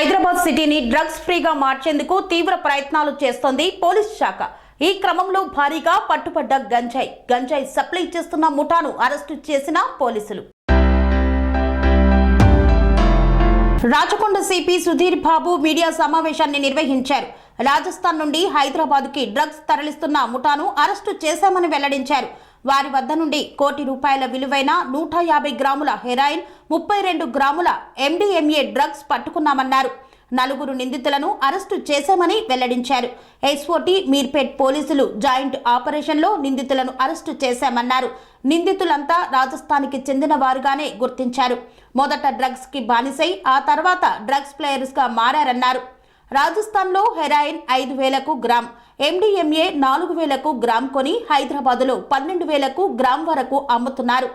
హైదరాబాద్ సిటీని డ్రగ్స్ ఫ్రీగా మార్చేందుకు తీవ్ర ప్రయత్నాలు చేస్తోంది పోలీస్ శాఖ. ఈ క్రమంలో భారీగా పట్టుబడ్డ గంజాయి సప్లై చేస్తున్న ముఠాను అరెస్టు చేసిన పోలీసులు. రాచకొండ సిపి సుధీర్ బాబు మీడియా సమావేశాన్ని నిర్వహించారు. రాజస్థాన్ నుండి హైదరాబాద్కి డ్రగ్స్ తరలిస్తున్న ముఠాను అరెస్టు చేశామని వెల్లడించారు. వారి వద్ద నుండి ₹1 కోటి విలువైన 150 గ్రాముల హెరాయిన్, 32 గ్రాముల MDMA డ్రగ్స్ పట్టుకున్నామన్నారు. 4 నిందితులను అరెస్టు చేశామని వెల్లడించారు. SOT మీర్పేట్ పోలీసులు జాయింట్ ఆపరేషన్లో నిందితులను అరెస్టు చేశామన్నారు. నిందితులంతా రాజస్థాన్కి చెందిన వారుగానే గుర్తించారు. మొదట డ్రగ్స్ కి బానిసై ఆ తర్వాత డ్రగ్స్ ప్లేయర్స్ గా మారారన్నారు. రాజస్థాన్లో హెరాయిన్ 5,000కు గ్రామ్, MDMA 4,000కు గ్రామ్ కొని హైదరాబాదులో 12,000కు గ్రామ్ వరకు అమ్ముతున్నారు.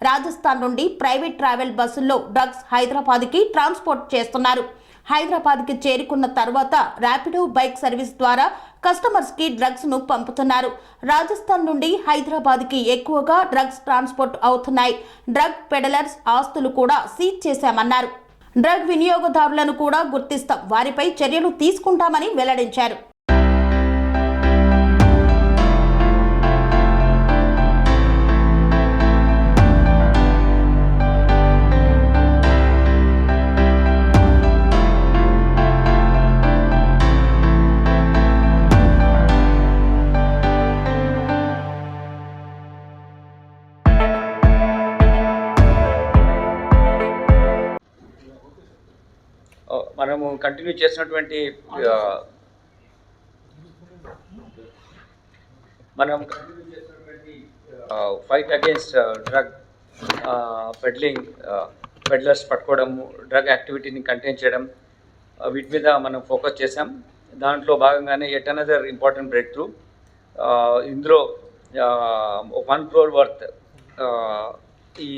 రాజస్థాన్ నుండి ప్రైవేట్ ట్రావెల్ బస్సుల్లో డ్రగ్స్ హైదరాబాద్కి ట్రాన్స్పోర్ట్ చేస్తున్నారు. హైదరాబాద్కి చేరుకున్న తర్వాత ర్యాపిడో బైక్ సర్వీస్ ద్వారా కస్టమర్స్కి డ్రగ్స్ను పంపుతున్నారు. రాజస్థాన్ నుండి హైదరాబాద్కి ఎక్కువగా డ్రగ్స్ ట్రాన్స్పోర్ట్ అవుతున్నాయి. డ్రగ్ పెడలర్స్ ఆస్తులు కూడా సీజ్ చేశామన్నారు. డ్రగ్ వినియోగదారులను కూడా గుర్తిస్తాం, వారిపై చర్యలు తీసుకుంటామని వెల్లడించారు. మనము కంటిన్యూ చేసినటువంటి ఫైట్ అగేన్స్ట్ డ్రగ్ పెడ్లర్స్ పట్టుకోవడము, డ్రగ్ యాక్టివిటీని కంటైన్ చేయడం, వీటి మీద మనం ఫోకస్ చేసాం. దాంట్లో భాగంగానే at another important break through. ఇందులో 1 crore వర్త్ ఈ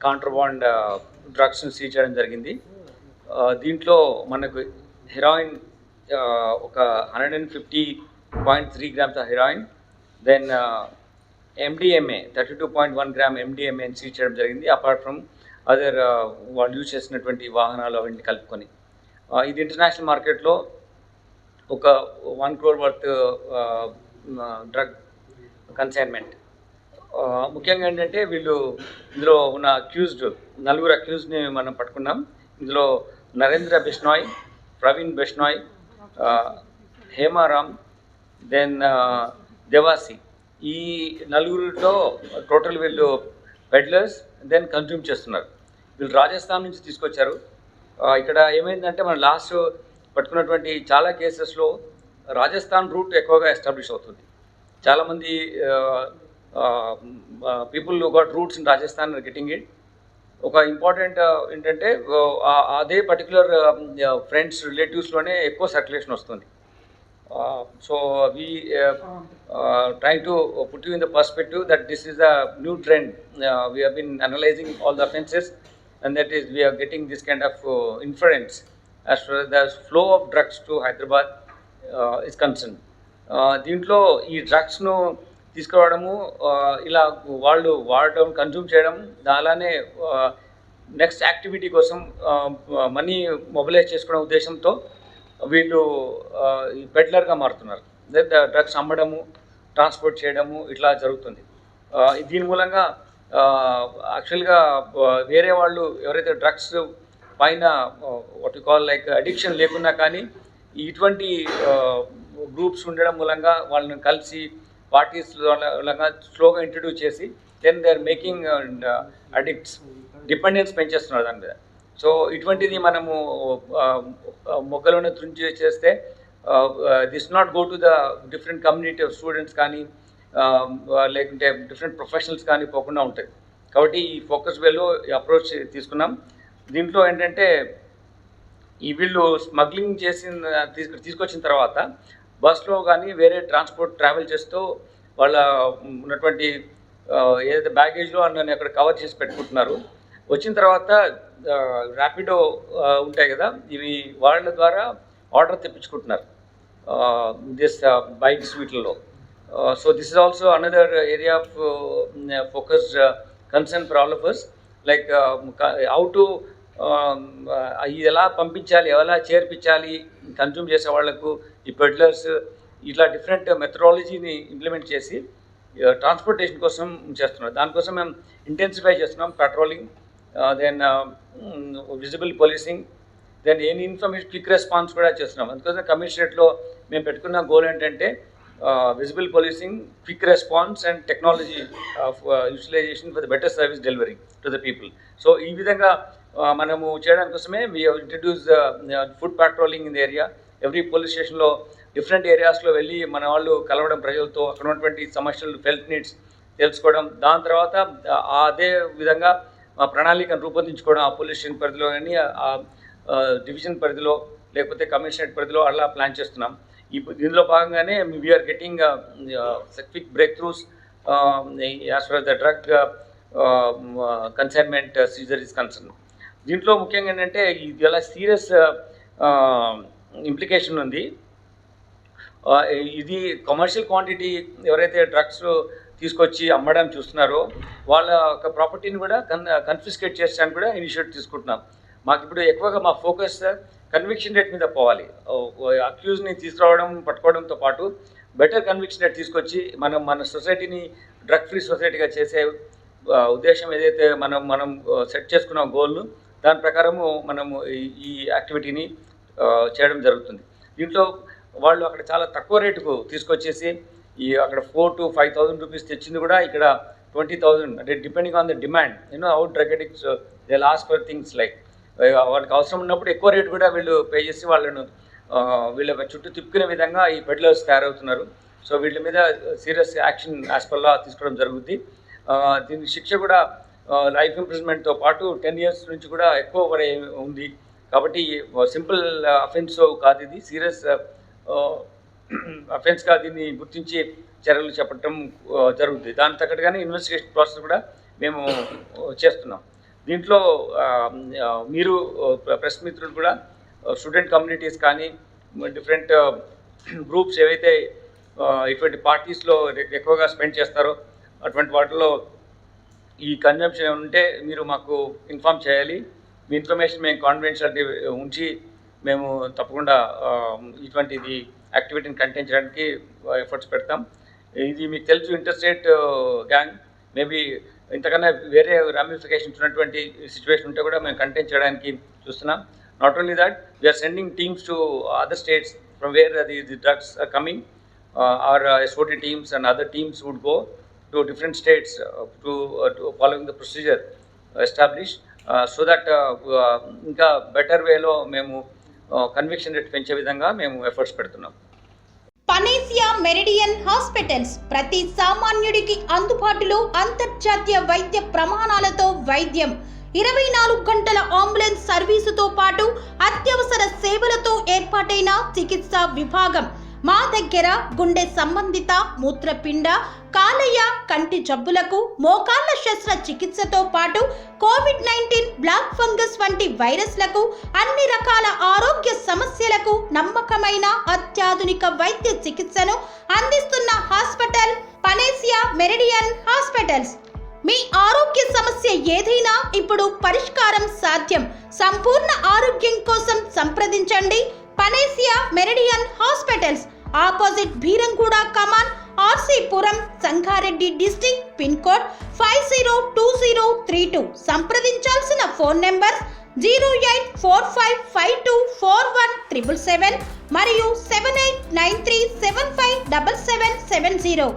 కాంట్రబాండ్ డ్రగ్స్ను సీజ్ చేయడం జరిగింది. దీంట్లో మనకు హెరాయిన్ ఒక 150.3 grams heroin, then MDMA 32.1 gram MDMA seize చేయడం జరిగింది. అపార్ట్ ఫ్రమ్ అదర్ వాళ్ళు యూజ్ చేసినటువంటి వాహనాలు అవన్నీ కలుపుకొని ఇది ఇంటర్నేషనల్ మార్కెట్లో ఒక 1 crore వర్త్ డ్రగ్ కన్సైన్మెంట్. ముఖ్యంగా ఏంటంటే ఇందులో ఉన్న నలుగురు అక్యూజ్ని మనం పట్టుకున్నాం. ఇందులో నరేంద్ర బిష్నాయ్, ప్రవీణ్ బిష్నాయ్, హేమారామ్, దెన్ దేవాసి. ఈ నలుగురిలో టోటల్ వీళ్ళు పెడ్లర్స్ దెన్ కన్జ్యూమ్ చేస్తున్నారు. వీళ్ళు రాజస్థాన్ నుంచి తీసుకొచ్చారు. ఇక్కడ ఏమైందంటే మనం లాస్ట్ పట్టుకున్నటువంటి చాలా కేసెస్లో రాజస్థాన్ రూట్ ఎక్కువగా ఎస్టాబ్లిష్ అవుతుంది. చాలామంది people who got roots in Rajasthan are getting it. ఒక ఇంపార్టెంట్ ఏంటంటే అదే పర్టికులర్ ఫ్రెండ్స్ రిలేటివ్స్లోనే ఎక్కువ సర్క్యులేషన్ వస్తుంది. So we try to put you in the perspective that this is the new trend. We have been analysing all the offences and that is we are getting this kind of inference as far the flow of drugs to Hyderabad is concern. దీంట్లో ఈ డ్రగ్స్ను తీసుకురావడము, ఇలా వాళ్ళు వాడడం, consume చేయడం, అలానే next activity కోసం money mobilise చేసుకునే ఉద్దేశంతో వీళ్ళు ఈ పెడ్లర్గా మారుతున్నారు. డ్రగ్స్ అమ్మడము, ట్రాన్స్పోర్ట్ చేయడము ఇట్లా జరుగుతుంది. దీని మూలంగా యాక్చువల్గా వేరే వాళ్ళు ఎవరైతే డ్రగ్స్ పైన what you call like addiction లేకున్నా కానీ ఇటువంటి గ్రూప్స్ ఉండడం మూలంగా వాళ్ళని కలిసి పార్టీస్ స్లోగా ఇంట్రడ్యూస్ చేసి then they are making addicts, dependence పెంచేస్తున్నారు దాని మీద. సో ఇటువంటిది మనము మొగ్గలోనే తుంచి చేస్తే this not go to the different community of students కానీ లేకుంటే డిఫరెంట్ ప్రొఫెషనల్స్ కానీ పోకుండా ఉంటాయి. కాబట్టి ఈ ఫోకస్ వేలో ఈ అప్రోచ్ తీసుకున్నాం. దీంట్లో ఏంటంటే ఈ వీళ్ళు స్మగ్లింగ్ తీసుకొచ్చిన తర్వాత బస్లో కానీ వేరే ట్రాన్స్పోర్ట్ ట్రావెల్ చేస్తూ వాళ్ళ ఉన్నటువంటి ఏదైతే బ్యాగేజ్లో అన్నీ అక్కడ కవర్ చేసి పెట్టుకుంటున్నారు. వచ్చిన తర్వాత ర్యాపిడో ఉంటాయి కదా, ఇవి వాళ్ళ ద్వారా ఆర్డర్ తెప్పించుకుంటున్నారు దిస్ బైక్స్ వీటిల్లో. So this is also another area of focused concern for all of us, like how to ఇది ఎలా పంపించాలి, ఎలా చేర్పించాలి కన్జ్యూమ్ చేసే వాళ్ళకు, ఈ పెడ్లర్స్ ఇట్లా డిఫరెంట్ మెథడాలజీని ఇంప్లిమెంట్ చేసి ట్రాన్స్పోర్టేషన్ కోసం చేస్తున్నారు. దానికోసం మేము ఇంటెన్సిఫై చేస్తున్నాం patrolling, then visible policing, then any information quick response కూడా చేస్తున్నాం. అందుకోసం కమిషనరేట్లో మేము పెట్టుకున్న గోల్ ఏంటంటే visible policing, quick response and technology of utilisation for the better service delivery to the people. So ఈ విధంగా మనము చేయడానికి కోసమే we introduce foot patrolling in the area. Every police స్టేషన్లో డిఫరెంట్ ఏరియాస్లో వెళ్ళి మన వాళ్ళు కలవడం, ప్రజలతో అక్కడ ఉన్నటువంటి సమస్యలు, హెల్త్ నీడ్స్ తెలుసుకోవడం, దాని తర్వాత అదే విధంగా ప్రణాళికను రూపొందించుకోవడం ఆ పోలీస్ స్టేషన్ పరిధిలో కానీ ఆ డివిజన్ పరిధిలో లేకపోతే కమిషనరేట్ పరిధిలో అలా ప్లాన్ చేస్తున్నాం. దీనిలో భాగంగానే we are getting quick breakthroughs as far the drug consignment seizure is concern. దీంట్లో ముఖ్యంగా ఏంటంటే ఇది చాలా సీరియస్ ఇంప్లికేషన్ ఉంది. ఇది కమర్షియల్ క్వాంటిటీ ఎవరైతే డ్రగ్స్ తీసుకొచ్చి అమ్మడం చూస్తున్నారో వాళ్ళ ఒక ప్రాపర్టీని కూడా కన్ఫిస్కేట్ చేసడానికి కూడా ఇనిషియేటివ్ తీసుకుంటున్నాం. మాకు ఇప్పుడు ఎక్కువగా మా ఫోకస్ కన్విక్షన్ రేట్ మీద పోవాలి. అక్యూజ్ని తీసుకురావడం, పట్టుకోవడంతో పాటు బెటర్ కన్విక్షన్ రేట్ తీసుకొచ్చి మన సొసైటీని డ్రగ్ ఫ్రీ సొసైటీగా చేసే ఉద్దేశం ఏదైతే మనం సెట్ చేసుకున్న గోల్ను, దాని ప్రకారము మనము ఈ యాక్టివిటీని చేయడం జరుగుతుంది. దీంట్లో వాళ్ళు అక్కడ చాలా తక్కువ రేటుకు తీసుకొచ్చేసి అక్కడ 4,000 to 5,000 రూపీస్ తెచ్చింది కూడా ఇక్కడ 20,000, అంటే depending on the demand. Out drug addicts they last for things like వాళ్ళకి అవసరం ఉన్నప్పుడు ఎక్కువ రేటు కూడా వీళ్ళు పే చేసి వాళ్ళను వీళ్ళ చుట్టూ తిప్పుకునే విధంగా ఈ పెడ్లర్స్ తయారవుతున్నారు. సో వీళ్ళ మీద serious action as per law తీసుకోవడం జరుగుతుంది. దీని శిక్ష కూడా లైఫ్ ఇంప్రిజన్మెంట్తో పాటు 10 years నుంచి కూడా ఎక్కువ పడే ఉంది. కాబట్టి సింపుల్ అఫెన్స్ కాదు, ఇది సీరియస్ అఫెన్స్గా దీన్ని గుర్తించి చర్యలు చేపట్టడం జరుగుతుంది. దాని తగ్గట్టుగానే ఇన్వెస్టిగేషన్ ప్రాసెస్ కూడా మేము చేస్తున్నాం. దీంట్లో మీరు ప్రెస్ మిత్రులు కూడా స్టూడెంట్ కమ్యూనిటీస్ కానీ డిఫరెంట్ గ్రూప్స్ ఏవైతే ఇటువంటి పార్టీస్లో ఎక్కువగా స్పెండ్ చేస్తారో అటువంటి వాటిలో ఈ కన్జంప్షన్ ఉంటే మీరు మాకు ఇన్ఫామ్ చేయాలి. మీ ఇన్ఫర్మేషన్ మేము కాన్ఫిడెన్షియాలిటీ ఉంచి మేము తప్పకుండా ఇటువంటిది యాక్టివిటీని కంటైన్ చేయడానికి ఎఫర్ట్స్ పెడతాం. ఇది మీకు తెలుసు, ఇంటర్స్టేట్ గ్యాంగ్, మేబీ ఇంతకన్నా వేరే రామిఫికేషన్స్ ఉన్నటువంటి సిచ్యువేషన్ ఉంటే కూడా మేము కంటైన్ చేయడానికి చూస్తున్నాం. Not only that, we are sending teams to other states from where the drugs are coming. our SOT teams and other teams would go to different states to following the procedure established so that ఇంకా better వేలో మేము conviction rate పెంచే విధంగా మేము efforts పెడుతున్నాం. Panacea Meridian hospitals ప్రతి సామాన్యుడికి అందుబాటులో అంతర్జాతీయ వైద్య ప్రమాణాలతో వైద్యం, 24 గంటల అంబులెన్స్ సర్వీసుతో పాటు అత్యవసర సేవలతో ఏర్పాటైన చికిత్సా విభాగం. మా దగ్గర గుండె సంబంధిత, మూత్రపిండ, కాలేయ, కంటి జబ్బులకు, మోకాళ్ల శస్త్ర చికిత్సతో పాటు కోవిడ్-19, బ్లాక్ ఫంగస్ వంటి వైరస్లకు, అన్ని రకాల ఆరోగ్య సమస్యలకు నమ్మకమైన అత్యాధునిక వైద్య చికిత్సను అందిస్తున్న హాస్పిటల్ పనేసియా మెరిడియన్ హాస్పిటల్స్. మీ ఆరోగ్య సమస్య ఏదైనా ఇప్పుడు పరిష్కారం సాధ్యం. సంపూర్ణ ఆరోగ్యం కోసం సంప్రదించండి Panacea Meridian hospitals, opposite Bheeramguda Kaman, RC Puram, Sangareddy district, pin code 502032. సంప్రదించాల్సిన ఫోన్ నెంబర్ 0845524177 మరియు 7893757770.